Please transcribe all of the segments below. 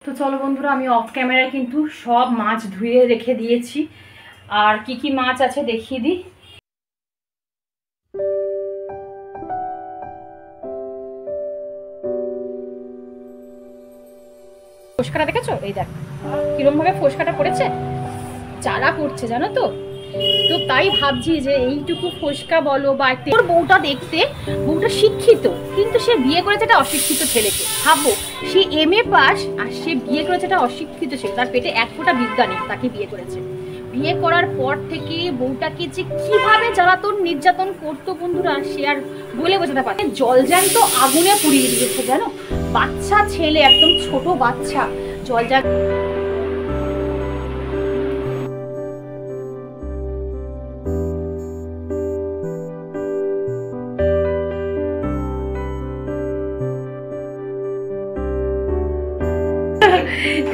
তো চলো বন্ধুরা, আমি অফ ক্যামেরায় কিন্তু সব মাছ ধুয়ে রেখে দিয়েছি। আর কি কি মাছ আছে দেখিয়ে দিই। ফোসকাটা দেখেছো? এই দেখ কিরম ভাবে ফোসকাটা পড়েছে, জ্বালা পড়ছে জানো তো। তো তাই ভাবছি যে এইটুকু ফোসকা বলো বা তোর বউটা দেখতে, বউটা শিক্ষিত, কিন্তু সে বিয়ে করেছে একটা অশিক্ষিত ছেলেকে। ভাবো, সে MA পাস আর সে বিয়ে করেছে একটা অশিক্ষিত ছেলে, তার পেটে এক ফোঁটা বিদ্যা নেই, তাকে বিয়ে করেছে। বিয়ে করার পর থেকে বউটাকে যে কিভাবে জ্বালাতন নির্যাতন করতো বন্ধুরা, সে আর বলে বোঝাতে পারে। জলজ্যান্ত আগুনে পুড়িয়ে দিয়েছে জানো। বাচ্চা ছেলে, একদম ছোট বাচ্চা, জলজ্যান্ত।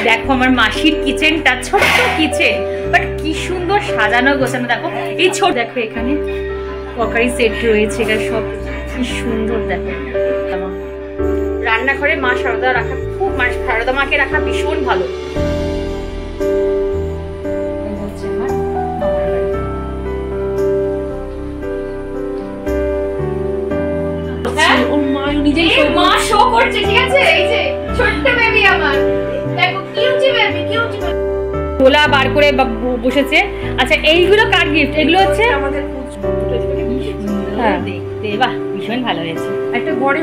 দেখো আমার মাসির কিচেনটা, ছোট্ট কিচেন, বাট কি সুন্দর সাজানো গোছানো। দেখো এই ছোট, দেখো এখানে ককারি সেট রয়েছে, এটা সব কি সুন্দর। দেখো রান্নাঘরে মা শারদা রাখা খুব, মা শারদা মাকে রাখা ভীষণ ভালো। মা শো করছে, ঠিক আছে? এই যে ছোট্ট বেবি আমার, দেখো কিউটি বেবি, কিউটি বেবি। গোলা বার করে বসেছে। আচ্ছা এইগুলো কার গিফট? এগুলো হচ্ছে আমাদের দেখতে, বাহ ভীষণ ভালো হয়েছে। একটা ঘরে।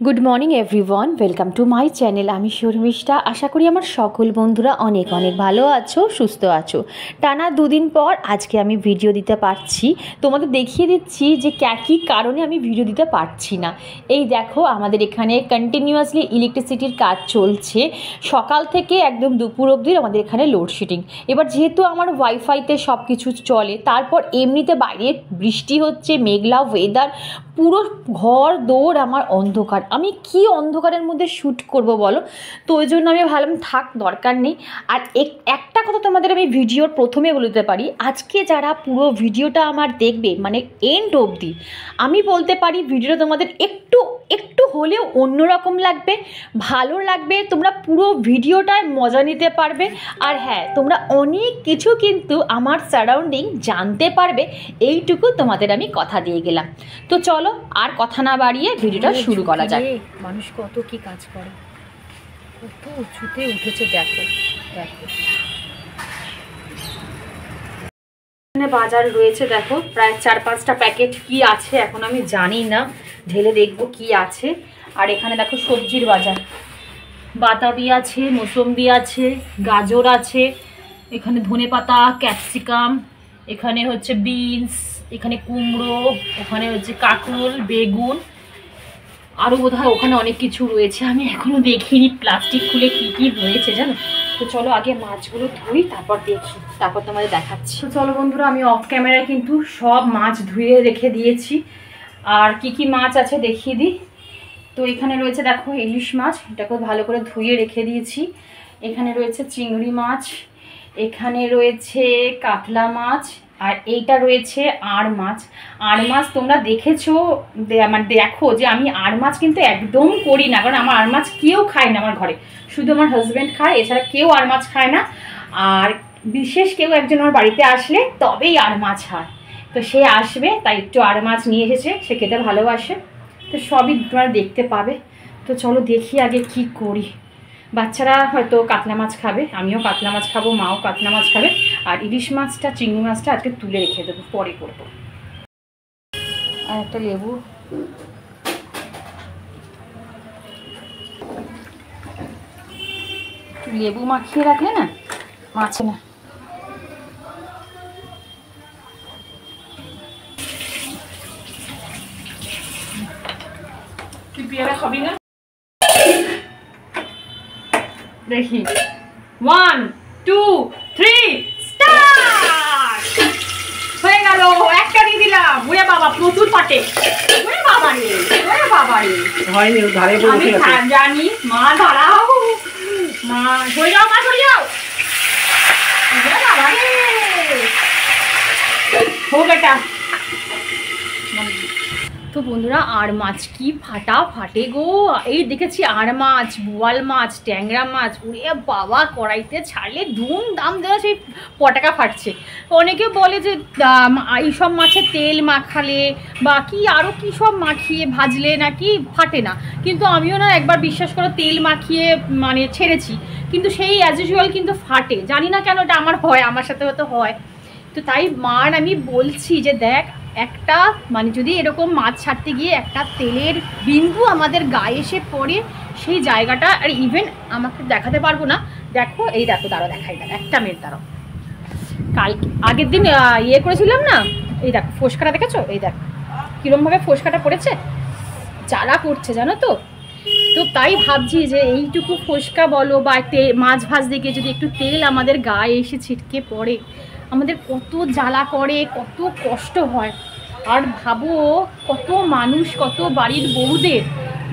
Good morning everyone, welcome to my channel. আমি শর্মিষ্ঠা। আশা করি আমার সকল বন্ধুরা অনেক অনেক ভালো আছো, সুস্থ আছো। টানা দুদিন পর আজকে আমি ভিডিও দিতে পারছি। তোমাদের দেখিয়ে দিচ্ছি যে কী কারণে আমি ভিডিও দিতে পারছি না। এই দেখো আমাদের এখানে কন্টিনিউয়াসলি ইলেকট্রিসিটির কাজ চলছে, সকাল থেকে একদম দুপুর অবধি আমাদের এখানে লোডশেডিং। এবার যেহেতু আমার ওয়াইফাইতে সব কিছু চলে, তারপর এমনিতে বাইরে বৃষ্টি হচ্ছে, মেঘলা ওয়েদার, পুরো ঘর দৌড় আমার অন্ধকার। আমি কি অন্ধকারের মধ্যে শ্যুট করব বলো? তো ওই জন্য আমি ভাবলাম থাক, দরকার নেই। আর একটা কথা তোমাদের আমি ভিডিওর প্রথমে বলতে পারি, আজকে যারা পুরো ভিডিওটা আমার দেখবে, মানে এন্ড অবধি, আমি বলতে পারি ভিডিওটা তোমাদের একটু একটু হলেও অন্যরকম লাগবে, ভালো লাগবে। তোমরা পুরো ভিডিওটায় মজা নিতে পারবে। আর হ্যাঁ, তোমরা অনেক কিছু কিন্তু আমার সারাউন্ডিং জানতে পারবে, এইটুকু তোমাদের আমি কথা দিয়ে গেলাম। তো চলো আর কথা না বাড়িয়ে ভিডিওটা শুরু করা যাক। মানুষ কত কি কাজ করে, কত উঁচুতে উঠেছে। দেখো দেখো এখানে বাজার রয়েছে, দেখো প্রায় 4-5টা প্যাকেট। কি আছে এখন আমি জানি না, ঢেলে দেখবো কি আছে। আর এখানে দেখো সবজির বাজার, বাতাবি আছে, মৌসম্বি আছে, গাজর আছে, এখানে ধনেপাতা, ক্যাপসিকাম, এখানে হচ্ছে বিনস, এখানে কুমড়ো, ওখানে হচ্ছে কাঁকরোল, বেগুন, আরও বোধহয় ওখানে অনেক কিছু রয়েছে, আমি এখনো দেখিনি প্লাস্টিক খুলে কি কি রয়েছে জানো। তো চলো আগে মাছগুলো ধুই, তারপর দেখি, তারপর তোমাদের দেখাচ্ছি। তো চলো বন্ধুরা, আমি অফ ক্যামেরায় কিন্তু সব মাছ ধুয়ে রেখে দিয়েছি। আর কি কি মাছ আছে দেখিয়ে দিই। তো এখানে রয়েছে দেখো ইলিশ মাছ, এটাকে ভালো করে ধুয়ে রেখে দিয়েছি। এখানে রয়েছে চিংড়ি মাছ, এখানে রয়েছে কাতলা মাছ, আর এইটা রয়েছে আড় মাছ। আড় মাছ তোমরা দেখেছো, মানে দেখো যে আমি আড় মাছ কিন্তু একদম করি না, কারণ আমার আড় মাছ কেউ খায় না আমার ঘরে, শুধু আমার হাজব্যান্ড খায়, এছাড়া কেউ আড় মাছ খায় না। আর বিশেষ কেউ একজন আমার বাড়িতে আসলে তবেই আড় মাছ হয়। তো সে আসবে, তাই একটু আড় মাছ নিয়ে এসেছে, সে খেতে ভালোবাসে। তো সবই তোমরা দেখতে পাবে। তো চলো দেখি আগে কি করি। বাচ্চারা হয়তো কাতলা মাছ খাবে, আমিও কাতলা মাছ খাবো, মাও কাতলা মাছ খাবে। আর ইলিশ মাছটা, চিংড়ি মাছটা আজকে তুলে রেখে দেবো, পরে করবো। আর একটা লেবু, লেবু মাখিয়ে রাখলে না মাছে না। তুই পেয়ারা খাবি না? দেখি 1 2 3 স্টার্ট হয়ে গেল। একটা দিয়ে দিলাম। ওরে বাবা, প্রচুর পাটে। ওরে বাবা রে, ওরে বাবা রে, হয়নি ধারে বসে আছে। আমি জানি মা, দাঁড়াও মা, সরে যাও মা, সরে যাও। ওরে বাবা রে, হোক এটা। তো বন্ধুরা আর মাছ কি ফাটে গো। এই দেখেছি আর মাছ, বোয়াল মাছ, ট্যাংরা মাছ, ওরে বাবা কড়াইতে ছাড়লে ধুম দাম দেওয়া সেই পটাকা ফাটছে। অনেকে বলে যে এইসব মাছের তেল মাখালে বা কি আরও কী সব মাখিয়ে ভাজলে নাকি ফাটে না, কিন্তু আমিও না একবার বিশ্বাস করো তেল মাখিয়ে মানে ছেড়েছি, কিন্তু সেই অ্যাজ ইউজুয়াল কিন্তু ফাটে। জানি না কেন, এটা আমার হয়, আমার সাথে হয়তো হয়। তো তাই মার আমি বলছি যে দেখ, একটা মানে যদি এরকম মাছ ছাড়তে গিয়ে একটা তেলের বিন্দু আমাদের গায়ে এসে পড়ে, সেই জায়গাটা আর ইভেন আমাকে দেখাতে পারবো না। দেখো এই দেখো, দাঁড়াও দেখাই, দাঁড়া একটা মিনিট দাঁড়াও। কালকে আগের দিন ইয়ে করেছিলাম না, এই দেখো ফোসকাটা দেখেছো, এই দেখো কীরমভাবে ফোসকাটা পড়েছে, জ্বালা করছে জানো তো। তো তাই ভাবছি যে এইটুকু ফোসকা বলো বা মাছ ভাজতে গিয়ে যদি একটু তেল আমাদের গায়ে এসে ছিটকে পড়ে, আমাদের কত জ্বালা করে, কত কষ্ট হয়। আর ভাবো কত মানুষ, কত বাড়ির বউদের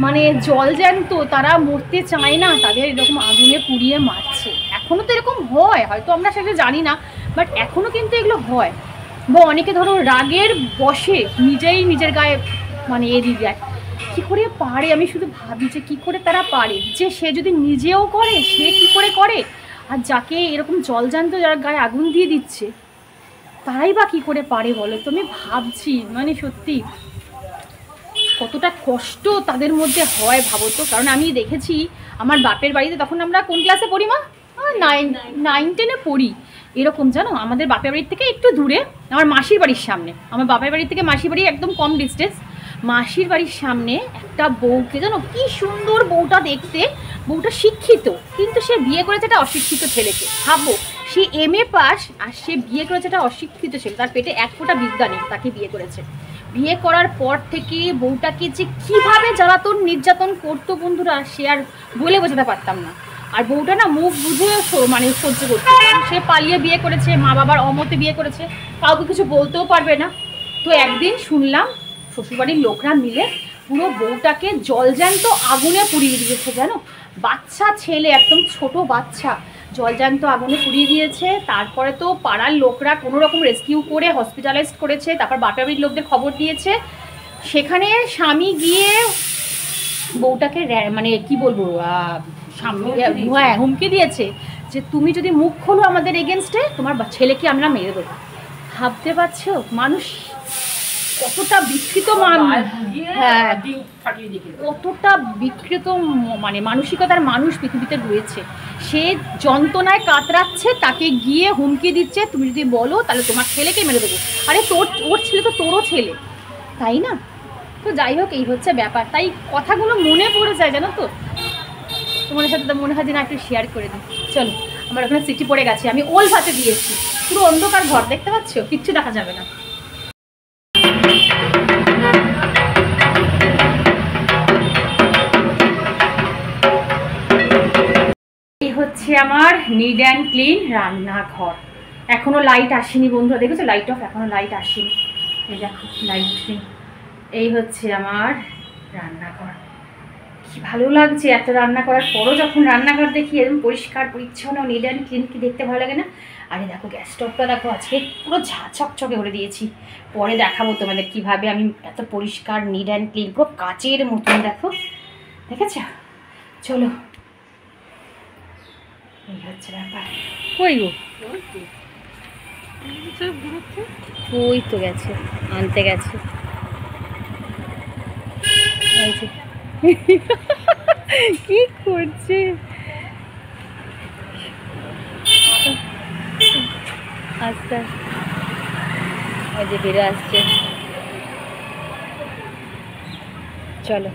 মানে জল জ্যান্ত, তারা মরতে চায় না, তাদের এরকম আগুনে পুড়িয়ে মারছে। এখনও তো এরকম হয়, হয়তো আমরা সেটা জানি না, বাট এখনও কিন্তু এগুলো হয়। বা অনেকে ধরো রাগের বশে নিজেই নিজের গায়ে মানে দিয়ে যায়। কী করে পারে, আমি শুধু ভাবি যে কী করে তারা পারে, যে সে যদি নিজেও করে সে কী করে করে, আর যাকে এরকম জলজান্ত যার গায়ে আগুন দিয়ে দিচ্ছে তারাই বা কী করে পারে বলো তো। আমি ভাবছি মানে সত্যি কতটা কষ্ট তাদের মধ্যে হয় ভাবো তো। কারণ আমি দেখেছি আমার বাপের বাড়িতে, তখন আমরা কোন ক্লাসে পড়ি মা, 9-10 পড়ি এরকম, জানো আমাদের বাপের বাড়ির থেকে একটু দূরে আমার মাসির বাড়ির সামনে, আমার বাপের বাড়ির থেকে মাসির বাড়ি একদম কম ডিস্টেন্স, মাসির বাড়ির সামনে একটা বউকে, জানো কি সুন্দর বউটা দেখতে, বউটা শিক্ষিত, কিন্তু সে বিয়ে করেছে একটা অশিক্ষিত ছেলেকে। ভাবো সে MA পাস আর সে বিয়ে করেছে একটা অশিক্ষিত ছেলে, তার পেটে এক ফোঁটা বিদ্যা নেই, তাকে বিয়ে করেছে। বিয়ে করার পর থেকে বউটাকে যে কীভাবে জ্বালাতন নির্যাতন করতো বন্ধুরা, সে আর বলে বোঝাতে পারতাম না। আর বউটা না মুখ বুঝে মানে সহ্য করতো, সে পালিয়ে বিয়ে করেছে, মা বাবার অমতে বিয়ে করেছে, কাউকে কিছু বলতেও পারবে না। তো একদিন শুনলাম শ্বশুরবাড়ির লোকরা মিলে পুরো বউটাকে জলজ্যান্ত আগুনে পুড়িয়ে দিয়েছে, জানো বাচ্চা ছেলে, একদম ছোট বাচ্চা, জলজ্যান্ত আগুনে পুড়িয়ে দিয়েছে। তারপরে তো পাড়ার লোকরা কোনো রকম রেস্কিউ করে হসপিটালাইজড করেছে, তারপর বাপের বাড়ির লোকদের খবর দিয়েছে। সেখানে স্বামী গিয়ে বউটাকে মানে কি বলবো হুমকি দিয়েছে যে তুমি যদি মুখ খোলো আমাদের এগেনস্টে, তোমার ছেলেকে আমরা মেরে দেবো। ভাবতে পারছো মানুষ কতটা বিকৃত, হ্যাঁ কতটা বিকৃত মানে মানসিকতার মানুষ পৃথিবীতে রয়েছে। সে যন্ত্রণায় কাতরাচ্ছে, তাকে গিয়ে হুমকি দিচ্ছে তুমি যদি বলো তাহলে তোমার ছেলেকে মেরে দেবো। আরে ওর ছেলে তো তোরও ছেলে, তাই না? তো যাই হোক, এই হচ্ছে ব্যাপার। তাই কথাগুলো মনে পড়ে যায় জানো তো, তোমাদের সাথে তো মনে হয় যে না একটু শেয়ার করে দিই। চলো, আমার ওখানে সিটি পড়ে গেছে, আমি ওল ভাতে দিয়েছি, পুরো অন্ধকার ঘর, দেখতে পাচ্ছ কিচ্ছু দেখা যাবে না। এই হচ্ছে আমার নিড অ্যান্ড ক্লিন রান্নাঘর। এখনো লাইট আসেনি বন্ধুরা, দেখেছো লাইট অফ, এখনো লাইট আসেনি, এই দেখো লাইট নেই। এই হচ্ছে আমার রান্নাঘর। কি ভালো লাগছে এত রান্না করার পরও, যখন রান্নাঘর দেখি এরকম পরিষ্কার পরিচ্ছন্ন নিড অ্যান্ড ক্লিন, কি দেখতে ভালো লাগে না? আরে দেখো গ্যাস স্টোভটা দেখো আজকে পুরো ঝাঁচকচকে করে দিয়েছি, পরে দেখাবো তোমাদের কিভাবে আমি এত পরিষ্কার নিড অ্যান্ড ক্লিন, পুরো কাচের মতন দেখো, দেখেছো? চলো, এই হচ্ছে ব্যাপার। কই গো, ওই তো গেছে আনতে গেছে, কি করছে আস্তে ওই যে বেড়ে আসছে। চলো,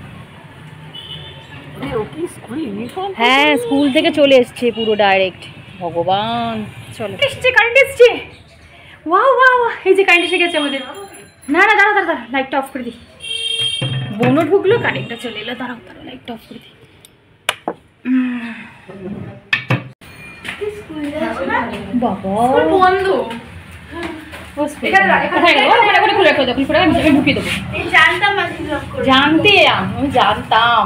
হ্যাঁ স্কুল থেকে চলে এসছে পুরো ডাইরেক্ট, ভগবান। চলো, এসছে কারেন্ট এসছে, ওয়াও ওয়াও, এই যে কারেন্ট এসে গেছে আমাদের। না না দাঁড়া দাঁড়া, লাইটটা অফ করে দিই। বোনও ঢুকলো, কারেন্টটা চলে এলো, দাঁড়াও দাঁড়াও লাইটটা অফ করে দিই। বাবা বন্ধ, জানতাম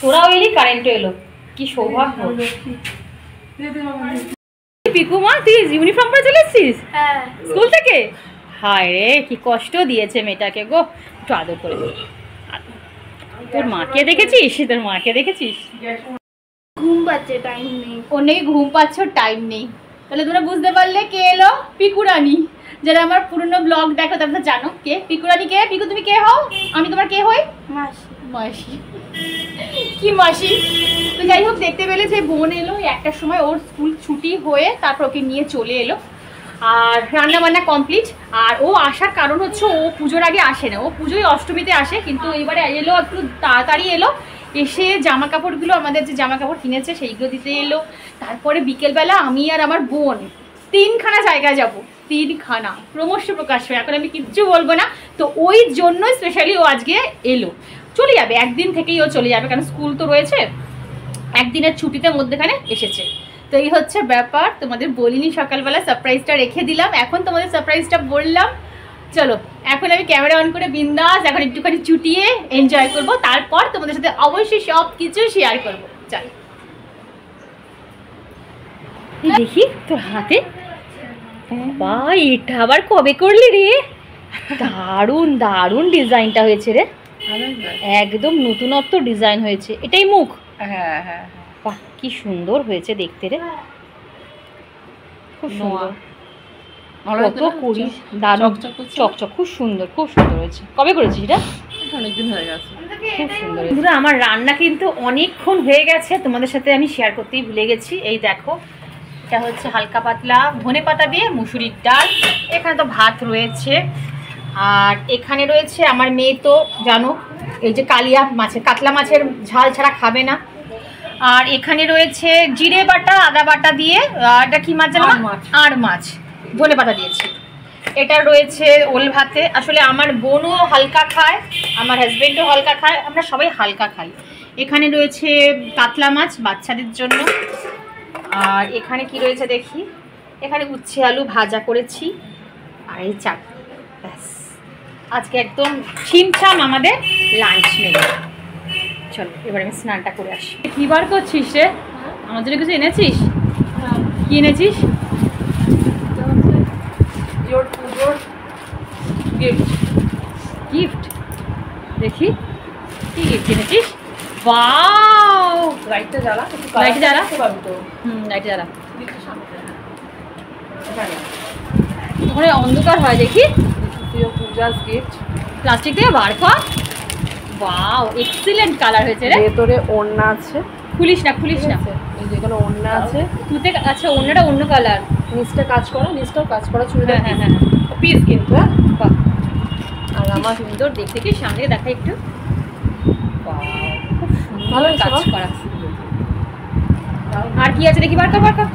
তোরাও এলি, কারেন্টও এলো, কি সৌভাগ্য। পিকু মা, তুই ইউনিফর্ম পরে চলে এসছিস স্কুল থেকে? হায় রে কি কষ্ট দিয়েছে মেয়েটাকে গো, একটু আদর করে দে। তোর মাকে দেখেছিস, তোর মাকে দেখেছিস? ঘুম পাচ্ছে, টাইম নেই। ওর নাকি ঘুম পাচ্ছ, টাইম নেই। তাহলে তোমরা বুঝতে পারলে কে এলো? পিকুরানি। যারা আমার পুরনো ব্লগ দেখো তোমরা জানো কে পিকুরানি। কে পিকু, তুমি কে হও? আমি তোমার কে হই? মাসি। মাসি। কি মাসি? তো যাই হোক, দেখতে পেলে যে বোন এলো একটার সময়, ওর স্কুল ছুটি হয়ে তারপর ওকে নিয়ে চলে এলো। আর রান্না বান্না কমপ্লিট। আর ও আসার কারণ হচ্ছে ও পুজোর আগে আসে না, ও পুজোয় অষ্টমীতে আসে, কিন্তু এবারে এলো একটু তাড়াতাড়ি এলো। এসে জামা কাপড়গুলো, আমাদের যে জামা কাপড় কিনেছে সেইগুলো দিতে এলো। তারপরে বিকেলবেলা আমি আর আমার বোন 3খানা জায়গায় যাব, 3খানা ক্রমশ প্রকাশ হয়ে, এখন আমি কিচ্ছু বলবো না। তো ওই জন্য স্পেশালি ও আজকে এলো। চলে যাবে একদিন থেকেই, ও চলে যাবে, কারণ স্কুল তো রয়েছে। একদিনের ছুটিতে মধ্যেখানে এসেছে। তো এই হচ্ছে ব্যাপার, তোমাদের বলিনি সকালবেলা, সারপ্রাইজটা রেখে দিলাম, এখন তোমাদের সারপ্রাইজটা বললাম। চলো এখন আমি ক্যামেরা অন করে বিন্দাস এখন একটুখানি চুটিয়ে এনজয় করব, তারপর তোমাদের সাথে অবশ্যই সব কিছু শেয়ার করবো। চল দেখি তোর হাতে, বাবা এটা আবার কবে করলি রে? দারুণ দারুণ ডিজাইনটা হয়েছে রে, একদম নতুনত্ব ডিজাইন হয়েছে। এটাই মুখ? হ্যাঁ হ্যাঁ, বাহ কি সুন্দর হয়েছে দেখতে রে, খুব সুন্দর। কত করিস, দারুণ চকচক, খুব সুন্দর, খুব সুন্দর হয়েছে। কবে করেছিস এটা? অনেকদিন হয়ে গেছে। খুব সুন্দর। বন্ধুরা আমার রান্না কিন্তু অনেকক্ষণ হয়ে গেছে, তোমাদের সাথে আমি শেয়ার করতেই ভুলে গেছি। এই দেখো, এটা হচ্ছে হালকা পাতলা ধনেপাতা দিয়ে মুসুরির ডাল, এখানে তো ভাত রয়েছে। আর এখানে রয়েছে, আমার মেয়ে তো জানো এই যে কালিয়া মাছের, কাতলা মাছের ঝাল ছাড়া খাবে না। আর এখানে রয়েছে জিরে বাটা, আদা বাটা দিয়ে, এটা কি মাছ জানো? আর মাছ, ধনেপাতা দিয়েছি। এটা রয়েছে ওল ভাতে। আসলে আমার বোনও হালকা খায়, আমার হাজবেন্ডও হালকা খায়, আমরা সবাই হালকা খাই। এখানে রয়েছে কাতলা মাছ বাচ্চাদের জন্য। আর এখানে কি রয়েছে দেখি, এখানে উচ্ছে আলু ভাজা করেছি, আর এই চাটনি। ব্যাস আজকে একদম ছিমছাম আমাদের লাঞ্চ মেনু। চলো এবার আমি স্নানটা করে আসি। কি বার করছিস রে? আমার জন্য কিছু এনেছিস? কি এনেছিস? গিফট দেখি, কি গিফট এনেছিস? ওয়াও, লাইটটা জ্বালা, লাইট জ্বালা। পাবি তো। লাইট জ্বালা, ওখানে অন্ধকার হয় দেখি। পূজার গিফট, প্লাস্টিক থেকে বার কর। ওয়াও এক্সিলেন্ট কালার হয়েছে রে। ভেতরে ওড়না আছে, খুলিস না খুলিস না। এই যেখানে ওড়না আছে, তুতে আচ্ছা ওড়নাটা অন্য কালার, নিচটা কাজ করা, নিচটাও কাজ করা চুড়িদার। হ্যাঁ হ্যাঁ হ্যাঁ, পিস কিন্তু। বাহ আর আমার আমার সুন্দর দেখতে, কি সামনে থেকে দেখা একটু। খুব ভালো সুন্দর কাজ করা। আর কি আছে দেখি, বার কর বার কর।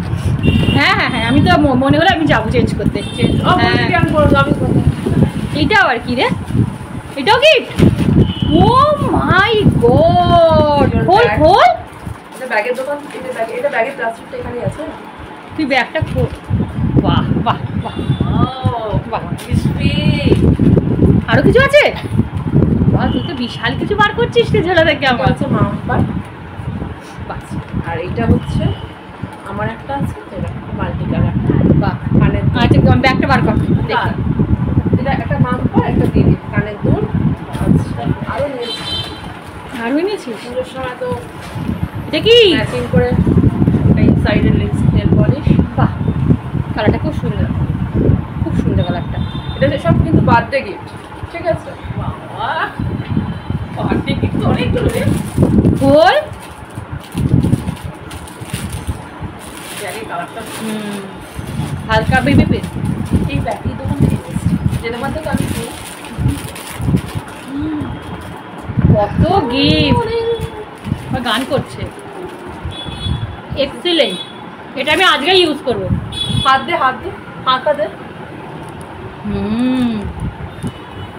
হ্যাঁ হ্যাঁ হ্যাঁ, আমি তো মনে হলো আমি যাবো চেঞ্জ করতে। এইটা আবার কি রে? এটাও গিফট? ও মাই গড, খোল খোল। এটা ব্যাগের দোকান, এটা ব্যাগের প্লাস্টিকটা এখানে আছে। তুই ব্যাগটা খোল। বাহ বাহ বাহ, বাহ আরো কিছু আছে? বাহ তুই তো বিশাল কিছু বার করছিস রে ঝোলা থেকে। আমার আছে মাম্পার, বাহ। আর এইটা হচ্ছে আমার একটা আছে, এটা মাল্টি কালার। বাহ কানের দুল। আচ্ছা ব্যাগটা বার কর দেখি। এটা একটা মাম্পার, একটা দিদি কানের দুল। আচ্ছা আরো নিয়েছি, আরো এনেছিস? পুজোর সময় তো এটা কি? ম্যাচিং করে এই সাইডের লিপস নেল পলিশ। বাহ কালারটা খুব সুন্দর, খুব সুন্দর কালারটা। এটা সব কিন্তু বার্থডে গিফট, ঠিক আছে? বাবা বার্থডে গিফট অনেকগুলো রে। খোল। জানি কালারটা হালকা বেবি পিঙ্ক। এই ব্যাগই দোকান থেকে এসেছি, যে দোকান থেকে আমি কিনি। কত গিফট, গান করছে। এক্সিলেন্ট, এটা আমি আজকে ইউজ করব। হাত দে, হাত দে, হাতা দে।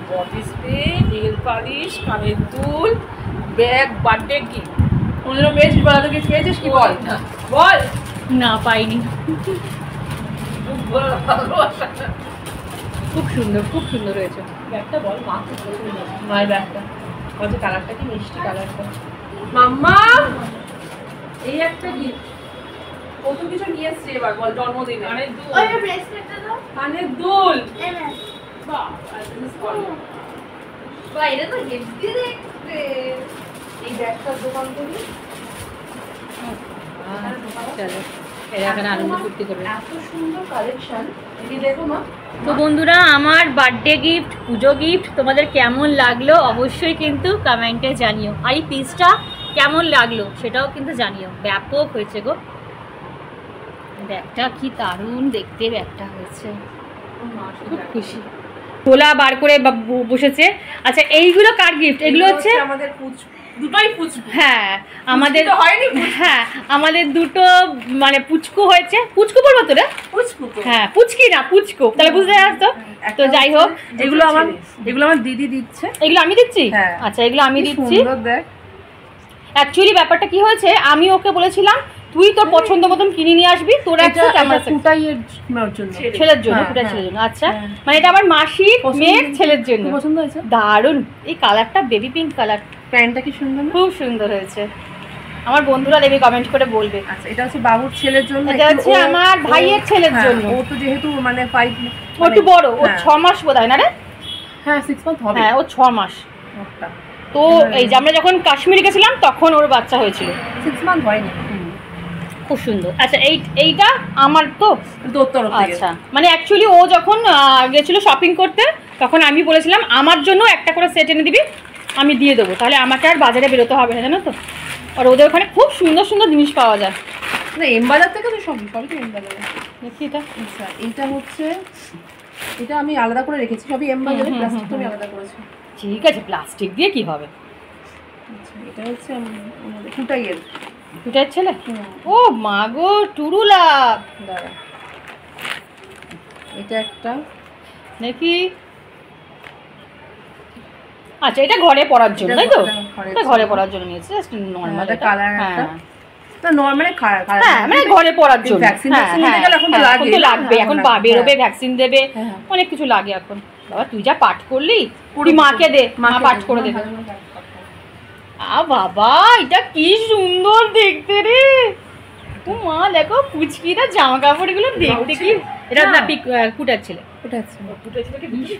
বডি স্প্রে, নেল পালিশ, কানের দুল, ব্যাগ, বার্থডে গিফট। কোনদিনও পেয়েছিস বার্থডে গিফট পেয়েছিস কি? বল বল। না পাইনি। খুব সুন্দর, খুব সুন্দর হয়েছে ব্যাগটা। বল মা মায়ের ব্যাগটা, বলছে কালারটা কি মিষ্টি কালারটা। মাম্মা এই একটা গিফট, কত কিছু নিয়ে এসছে এবার। বল জন্মদিনে কানের দুল, কানের দুল বাইরে তো হেভি দেখতে। এই ব্যাগটার দোকান করি। চলো এখানে আনন্দ ফুর্তি করবে। এত সুন্দর কালেকশন, এই দেখো মা। তো বন্ধুরা, আমার বার্থডে গিফট, পুজো গিফট তোমাদের কেমন লাগলো অবশ্যই কিন্তু কমেন্টে জানিও। আর এই পিসটা কেমন লাগলো সেটাও কিন্তু জানিও। ব্যাপক হয়েছে গো ব্যাগটা, কি দারুণ দেখতে ব্যাগটা হয়েছে, খুব খুশি। তোলা বার করে বসেছে। আচ্ছা এইগুলো কার গিফট? এগুলো হচ্ছে আমাদের দুটোই পুচকু। হ্যাঁ আমাদের হয়নি। হ্যাঁ আমাদের দুটো মানে পুচকু হয়েছে। পুচকু বলবো তো রে? পুচকু তো। হ্যাঁ পুচকি না পুচকু, তাহলে বুঝতে পারছো তো। যাই হোক, এগুলো আমার দিদি দিচ্ছে। এগুলো আমি দিচ্ছি? আচ্ছা এগুলো আমি দিচ্ছি। অ্যাকচুয়ালি ব্যাপারটা কি হয়েছে, আমি ওকে বলেছিলাম তুই তোর পছন্দ মতন কিনে নিয়ে আসবি, তোর একটা ছেলের জন্য, পুটাই ছেলের জন্য। আচ্ছা মানে এটা আমার মাসির মেয়ের ছেলের জন্য। পছন্দ হয়েছে? দারুণ। এই কালারটা বেবি পিঙ্ক কালার, প্যান্টটা কি সুন্দর, খুব সুন্দর হয়েছে। আমার বন্ধুরা দেখে কমেন্ট করে বলবে। আচ্ছা এটা হচ্ছে বাবুর ছেলের জন্য, এটা হচ্ছে আমার ভাইয়ের ছেলের জন্য। ও তো যেহেতু মানে 5 ও একটু বড়, ও 6 মাস বোধহয় না রে? হ্যাঁ 6 মান্থ হবে। হ্যাঁ ও 6 মাস। তো এই যে আমরা যখন কাশ্মীরে গেছিলাম তখন ওর বাচ্চা হয়েছিল, 6 মান্থ হয়নি। খুব সুন্দর। আচ্ছা এইটা আমার তো তোর তরফ থেকে। আচ্ছা মানে অ্যাকচুয়ালি ও যখন গেছিল শপিং করতে তখন আমি বলেছিলাম আমার জন্য একটা করে সেট এনে দিবি, আমি দিয়ে দেবো, তাহলে আমাকে আর বাজারে বেরোতে হবে না, জানো তো। আর ওদের ওখানে খুব সুন্দর সুন্দর জিনিস পাওয়া যায়। না এম বাজার থেকে তো সবই তো এম বাজারে। দেখি এটা। আচ্ছা এইটা হচ্ছে, এটা আমি আলাদা করে রেখেছি, সবই এম বাজারে, প্লাস্টিকটা আমি আলাদা করেছি। ঠিক আছে, প্লাস্টিক দিয়ে কি হবে। আচ্ছা এটা হচ্ছে আমাদের টুটাইয়ের ছেলে। ও মা গো টুরুলা, দাঁড়া এটা একটা নাকি। আচ্ছা এটা ঘরে পরার জন্য, তাই তো? এটা ঘরে পরার জন্য নিয়েছে, জাস্ট নরমাল এটা কালার। হ্যাঁ তো নরমালি কালার, হ্যাঁ মানে ঘরে পরার জন্য। ভ্যাকসিন নিতে গেলে এখন তো লাগবে, এখন বেরোবে ভ্যাকসিন দেবে, অনেক কিছু লাগে এখন। বাবা তুই যা পাঠ করলি, তুই মাকে দে, মা পাঠ করে দেবে। বাবা এটা কি সুন্দর দেখতে রে। ও মা দেখো পুচকিটা জামা কাপড় এগুলো দেখতে কি, এটা না কুটার ছেলে,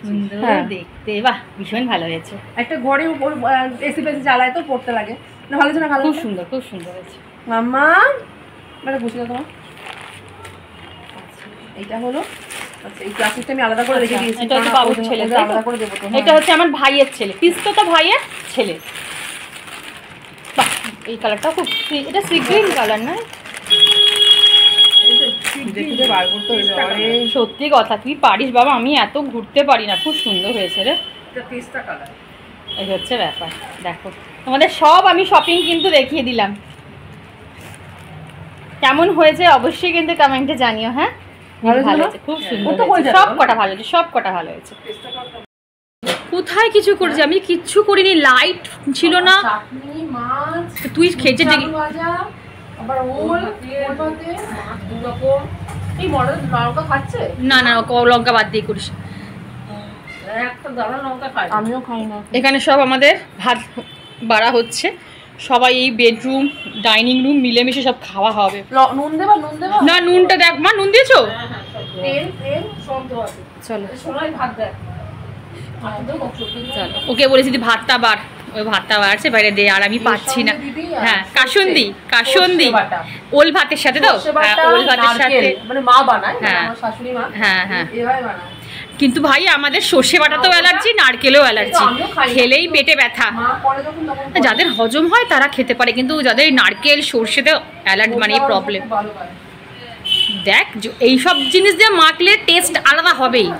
সুন্দর দেখতে। বাহ ভীষণ ভালো হয়েছে। একটা ঘরে উপর এসি পেসি জ্বালায় তো পড়তে লাগে না, ভালো না? ভালো, খুব সুন্দর, খুব সুন্দর হয়েছে। মাম্মা মানে বুঝলে তোমার এইটা হলো। আচ্ছা এই প্লাস্টিকটা আমি আলাদা করে রেখে দিয়েছি, এটা হচ্ছে বাবুর ছেলে, আলাদা করে দেবো তো। এটা হচ্ছে আমার ভাইয়ের ছেলে, পিস্তো তো ভাইয়ের ছেলে। বাহ এই কালারটা খুব, এটা সি গ্রিন কালার না? সত্যি কথা, তুই পারিস বাবা, আমি এত ঘুরতে পারি না। খুব সুন্দর হয়েছে রে, এই হচ্ছে ব্যাপার। দেখো তোমাদের সব আমি শপিং কিন্তু দেখিয়ে দিলাম, কেমন হয়েছে অবশ্যই কিন্তু কমেন্টে জানিও। হ্যাঁ ভালো হয়েছে, খুব সুন্দর, সব কটা ভালো হয়েছে, সব কটা ভালো হয়েছে। কোথায় কিছু করেছি আমি? কিচ্ছু করিনি, লাইট ছিল না। তুই খেয়েছে না না লঙ্কা বাদ দিয়ে করিস। আমিও খাই না। এখানে সব আমাদের ভাত বাড়া হচ্ছে, সবাই এই বেডরুম ডাইনিং রুম মিলেমিশে সব খাওয়া হবে। নুন দেবা? নুন দেবা না নুনটা দেখ মা, নুন দিয়েছো? চলো ওকে বলেছি ভাতটা বার, ওই ভাতটা বাড়ছে বাইরে দে, আর আমি পাচ্ছি না। হ্যাঁ কাসুন্দি, ওল ভাতের সাথে তো, ওল ভাতের সাথে মানে মা বানায়, আমার শাশুড়ি মা। হ্যাঁ হ্যাঁ এভাবে বানায়। কিন্তু ভাই আমাদের সর্ষে বাটাতেও অ্যালার্জি, নারকেলেও অ্যালার্জি, খেলেই পেটে ব্যথা। যাদের হজম হয় তারা খেতে পারে, কিন্তু যাদের নারকেল সর্ষেতে অ্যালার্জি মানে প্রবলেম। দেখ এইসব জিনিস দিয়ে মাখলে টেস্ট আলাদা হবেই।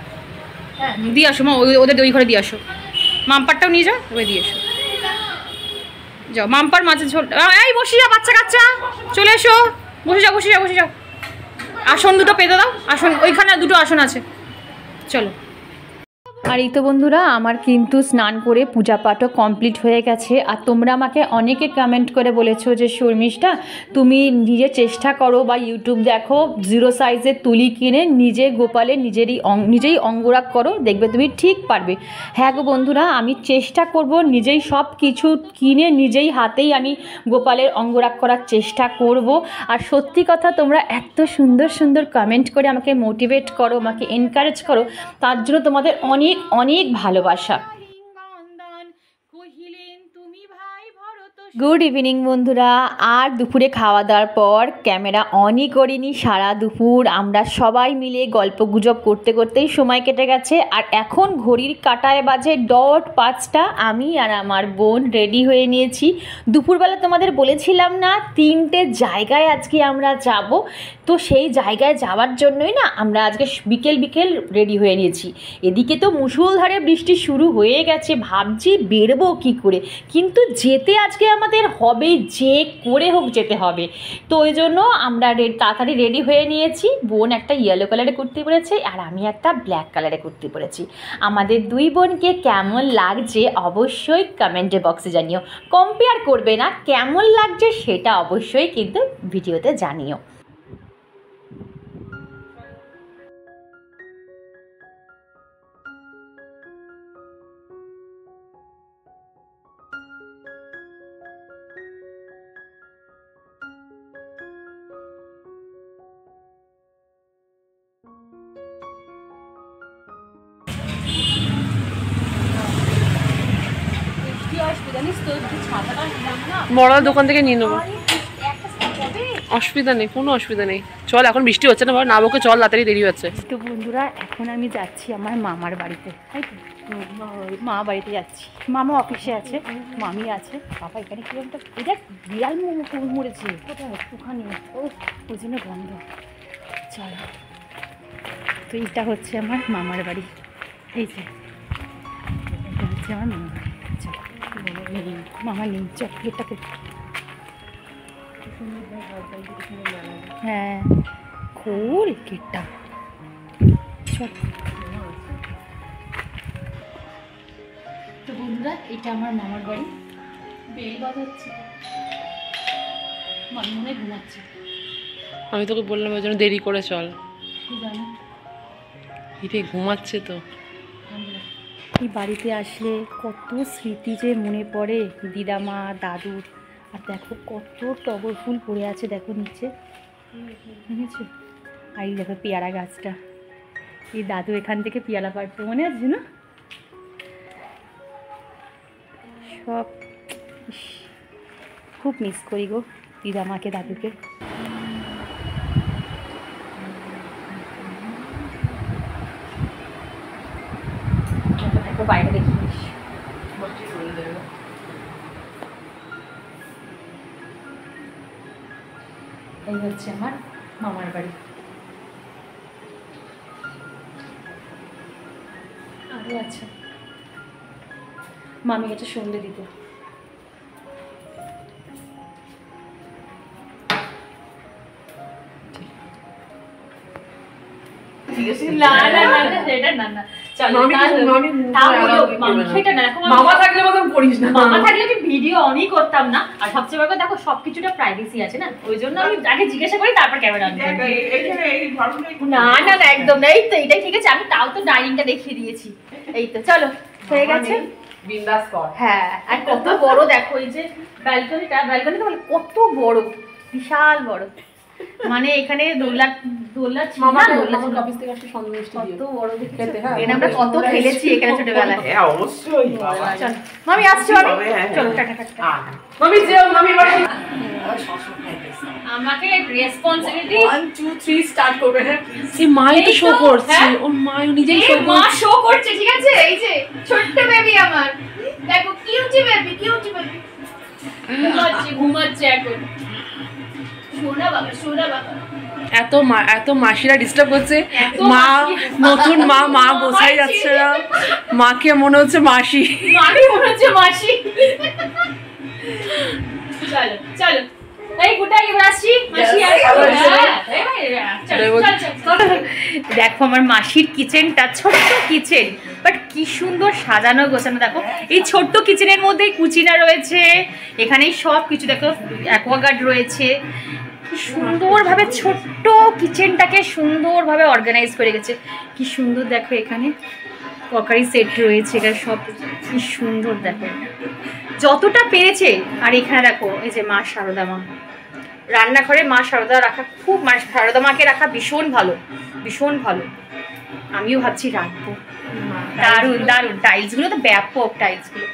দিয়ে আসো মা, ওদের ওই ঘরে দিয়ে আসো, মাম্পারটাও নিয়ে যাও, ওই দিয়ে এসো, যাও মাম্পার মাঝে ঝোল। এই বসে যা বাচ্চা কাচ্চা, চলে এসো, বসে যাও বসে যাও বসে যাও। আসন দুটো পেতে দাও, আসন ওইখানে দুটো আসন আছে, চলো। আর এই তো বন্ধুরা আমার কিন্তু স্নান করে পূজা পাঠও কমপ্লিট হয়ে গেছে। আর তোমরা আমাকে অনেকে কমেন্ট করে বলেছো যে শর্মিষ্ঠা তুমি নিজে চেষ্টা করো বা ইউটিউব দেখো, 0 সাইজের তুলি কিনে নিজে গোপালে নিজেই অঙ্গরাগ করো, দেখবে তুমি ঠিক পারবে। হ্যাঁ গো বন্ধুরা, আমি চেষ্টা করব নিজেই সব কিছু কিনে নিজেই হাতেই আমি গোপালের অঙ্গরাগ করার চেষ্টা করব। আর সত্যি কথা, তোমরা এত সুন্দর সুন্দর কমেন্ট করে আমাকে মোটিভেট করো, আমাকে এনকারেজ করো, তার জন্য তোমাদের অনেক অনেক অনেক ভালোবাসা। গুড ইভিনিং বন্ধুরা। আর দুপুরে খাওয়া দাওয়ার পর ক্যামেরা অনই করিনি, সারা দুপুর আমরা সবাই মিলে গল্প গুজব করতে করতেই সময় কেটে গেছে। আর এখন ঘড়ির কাঁটায় বাজে ডট 5টা। আমি আর আমার বোন রেডি হয়ে নিয়েছি। দুপুরবেলা তোমাদের বলেছিলাম না 3টে জায়গায় আজকে আমরা যাব, তো সেই জায়গায় যাওয়ার জন্যই না আমরা আজকে বিকেল রেডি হয়ে নিয়েছি। এদিকে তো মুষলধারে বৃষ্টি শুরু হয়ে গেছে, ভাবছি বেরবো কী করে, কিন্তু যেতে আজকে আমাদের হবে, যে করে হোক যেতে হবে। তো ওই জন্য আমরা তাড়াতাড়ি রেডি হয়ে নিয়েছি। বোন একটা ইয়েলো কালারে কুর্তি পরেছে আর আমি একটা ব্ল্যাক কালারে কুর্তি পরেছি। আমাদের দুই বোনকে কেমন লাগছে অবশ্যই কমেন্টে বক্সে জানিও। কম্পেয়ার করবে না, কেমন লাগছে সেটা অবশ্যই কিন্তু ভিডিওতে জানিও। বড় দোকান থেকে নিয়ে নেবো, অসুবিধা নেই, কোনো অসুবিধা নেই। চল, এখন বৃষ্টি হচ্ছে না, না বকে চল, তাড়াতাড়ি দেরি হচ্ছে। তো বন্ধুরা এখন আমি যাচ্ছি আমার মামার বাড়িতে, তাই তো মা বাড়িতে যাচ্ছি। মামা অফিসে আছে, মামি আছে, বাবা এখানে কি একটা এটা বিড়াল মরেছে কোথায় ওখানে, ওই জন্য বন্ধ। চলো, তো এইটা হচ্ছে আমার মামার বাড়ি, এই যে এটা হচ্ছে আমার মামার বাড়ি। চলো মামা নেই, চল গেটটাকে। হ্যাঁ খোল গেটটা, চল। তো বন্ধুরা এটা আমার মামার বাড়ি। বেল বাজাচ্ছে, মনে মনে ঘুমাচ্ছে। আমি তোকে বললাম ওই জন্য দেরি করে চল। কি জানো হিরে ঘুমাচ্ছে তো। এই বাড়িতে আসলে কত স্মৃতি যে মনে পড়ে দিদামা দাদুর। আর দেখো কত টগর ফুল পড়ে আছে, দেখো নিচে, বুঝেছো? আর এই দেখো পেয়ারা গাছটা, এই দাদু এখান থেকে পেয়ারা পাড়তো, মনে আছে না? সব খুব মিস করি গো দিদামাকে দাদুকে। বাইরে দেখিস, এই হচ্ছে আমার মামার বাড়ি। আরও আছে, মামি গেছে সন্ধে দিতে। ভিডিও অনই করতাম না, আর সবচেয়ে বড় দেখো সবকিছুটা প্রাইভেসি আছে না, ওই জন্য আমি আগে জিজ্ঞাসা করি তারপর ক্যামেরা অন করি। না না না একদম না, এই তো এটাই ঠিক আছে। আমি তাও তো ডাইনিংটা দেখিয়ে দিয়েছি। এই তো চলো হয়ে গেছে। হ্যাঁ, আর কত বড় দেখো এই যে ব্যালকনিটা, ব্যালকনিটা মানে কত বড়, বিশাল বড়। মানে এখানে দোলনা ছিল না, দোলনা ছিল অফিস থেকে আসলে সন্দেশ কত বড় দেখতে। এখানে আমরা কত খেলেছি এখানে ছোটবেলায়। হ্যাঁ অবশ্যই বাবা। চল মামি আসছো, আমি চলো টাটা টাটা। মামি যাও, মামি বাড়ি। আমাকে রেসপন্সিবিলিটি 1 2 3 স্টার্ট করবে। হ্যাঁ এই মাই তো শো করছে, ওর মাই নিজেই শো করছে। মা শো করছে, ঠিক আছে? এই যে ছোট্ট বেবি আমার, দেখো কিউটি বেবি, কিউটি বেবি ঘুমাচ্ছে এখন। এত মাসিরা ডিস্টার্ব করছে, মা নতুন মা বোঝাই যাচ্ছে না, মাকে মনে হচ্ছে মাসি, চলো চলো এই গুটাই এবার আসি, মাসি দেখো আমার মাসির কিচেনটা, ছোট্ট কিচেন বাট কি সুন্দর সাজানো গোছানো। দেখো এই ছোট্ট কিচেনের মধ্যে কুচিনা রয়েছে, এখানেই সব কিছু দেখো, অ্যাকোয়াগার্ড রয়েছে। কি সুন্দরভাবে ছোট্ট কিচেনটাকে সুন্দরভাবে অর্গানাইজ করে গেছে, কি সুন্দর। দেখো এখানে ক্রকারি সেট রয়েছে, এখানে সব কি সুন্দর দেখো যতটা পেরেছে। আর এখানে দেখো এই যে মা শারদা মা, রান্নাঘরে মা শারদা রাখা খুব, মা শারদা মাকে রাখা ভীষণ ভালো, ভীষণ ভালো। আমিও ভাবছি রাখবো। দারুণ দারুণ, টাইলস গুলো তো ব্যাপক, টাইলস গুলো।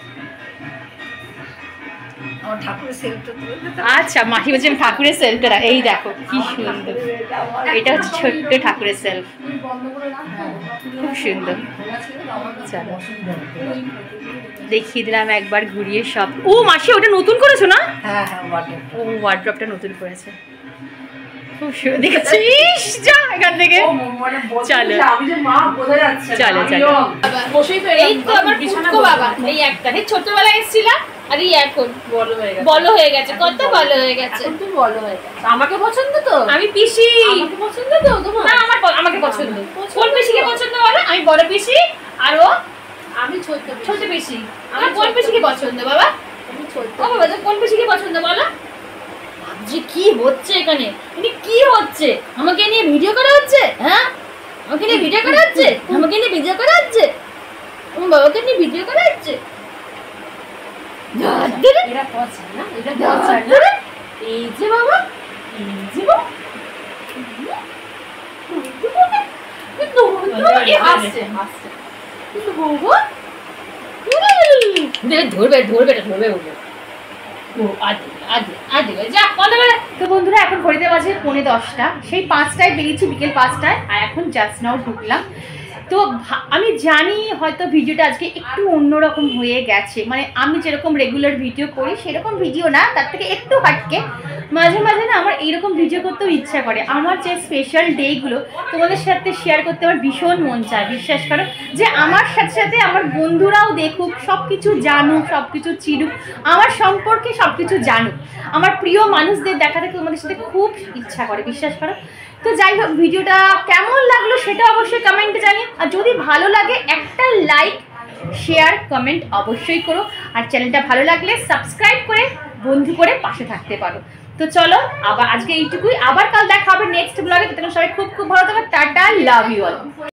আমার ঠাকুরের সেলফটা তুলে দিতে। আচ্ছা, মাসি বলছেন ঠাকুরের সেলফটা, এই দেখো কি সুন্দর, এটা হচ্ছে ছোট্ট ঠাকুরের সেলফ, খুব সুন্দর। চলো দেখিয়ে দিলাম একবার ঘুরিয়ে সব। ও মাসি ওটা নতুন করেছো না? হ্যাঁ হ্যাঁ, ও ওয়ার্ড্রপটা নতুন করেছে, খুব সুন্দর। দেখেছিস, যা এখান থেকে। চলো চলো চলো, এই তো আমার পুচকো বাবা, এই একটা, এই ছোটবেলায় এসেছিলাম আর এই এখন বড় হয়ে গেছে, কত বড় হয়ে গেছে। তুই বড় হয়ে গেছে। আমাকে পছন্দ তো? আমি পিসি। আমাকে পছন্দ তো তোমার? না, আমাকে পছন্দ। কোন পিসিকে পছন্দ বলো? আমি বড় পিসি আর ও আমি ছোট পিসি। আমার কোন পিসিকে পছন্দ বাবা? আমি ছোট। ও বাবা, তো কোন পিসিকে পছন্দ বলো? যে কি হচ্ছে এখানে, মানে কি হচ্ছে? আমাকে নিয়ে ভিডিও করা হচ্ছে? হ্যাঁ, আমাকে নিয়ে ভিডিও করা হচ্ছে, আমাকে নিয়ে ভিডিও করা হচ্ছে, আমার বাবাকে নিয়ে ভিডিও করা হচ্ছে। এরা পছন্দ না, এটা পছন্দ না। এই যে বাবা, এই যে বাবা, হাসছে হাসছে। ধরবে তো বন্ধুরা, এখন ঘড়িতে বাজে 9:45, সেই 5টায় বেরিয়েছি, বিকেল 5টায়, আর এখন জাস্ট নাও ঢুকলাম। তো আমি জানি হয়তো ভিডিওটা আজকে একটু অন্যরকম হয়ে গেছে, মানে আমি যেরকম রেগুলার ভিডিও করি সেরকম ভিডিও না, তার থেকে একটু হাটকে। মাঝে মাঝে না আমার এইরকম ভিডিও করতেও ইচ্ছা করে, আমার যে স্পেশাল ডেগুলো তোমাদের সাথে শেয়ার করতে আমার ভীষণ মন চায়। বিশ্বাস করো যে আমার সাথে সাথে আমার বন্ধুরাও দেখুক, সব কিছু জানুক, সব কিছু চিনুক, আমার সম্পর্কে সব কিছু জানুক, আমার প্রিয় মানুষদের দেখাতে তোমাদের সাথে খুব ইচ্ছা করে, বিশ্বাস করো। তো যাই হোক, ভিডিওটা কেমন লাগলো সেটা অবশ্যই কমেন্টে জানিও, আর যদি ভালো লাগে একটা লাইক শেয়ার কমেন্ট অবশ্যই করো, আর চ্যানেলটা ভালো লাগলে সাবস্ক্রাইব করে বন্ধু করে পাশে থাকতে পারো। তো চলো, আবার আজকে এইটুকুই, আবার কাল দেখা হবে নেক্সট ব্লগে। ততক্ষণ সবাই খুব খুব ভালো থাকো, টাটা, লাভ ইউ অল।